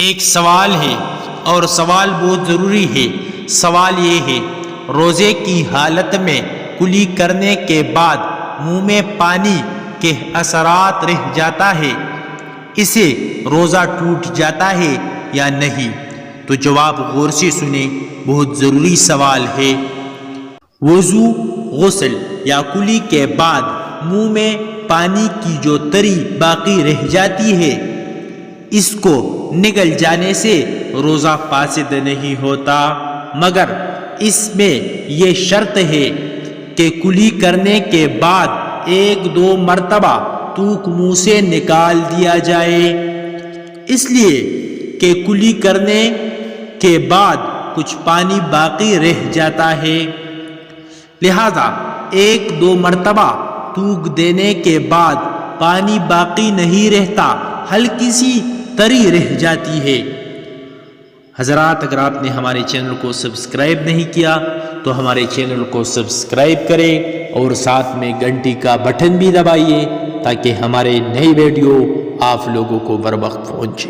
ایک سوال ہے اور سوال بہت ضروری ہے۔ سوال یہ ہے، روزے کی حالت میں کلی کرنے کے بعد منہ میں پانی کے اثرات رہ جاتا ہے، اسے روزہ ٹوٹ جاتا ہے یا نہیں؟ تو جواب غور سے سنیں، بہت ضروری سوال ہے۔ وضو، غسل یا کلی کے بعد منہ میں پانی کی جو تری باقی رہ جاتی ہے، اس کو نگل جانے سے روزہ فاسد نہیں ہوتا، مگر اس میں یہ شرط ہے کہ کلی کرنے کے بعد 1-2 مرتبہ تھوک منہ سے نکال دیا جائے، اس لیے کہ کلی کرنے کے بعد کچھ پانی باقی رہ جاتا ہے، لہذا 1-2 مرتبہ تھوک دینے کے بعد پانی باقی نہیں رہتا، ہلکی سی تری رہ جاتی ہے۔ حضرات، اگر آپ نے ہمارے چینل کو سبسکرائب نہیں کیا تو ہمارے چینل کو سبسکرائب کریں اور ساتھ میں گھنٹی کا بٹن بھی دبائیے تاکہ ہمارے نئی ویڈیو آپ لوگوں کو بر وقت پہنچے۔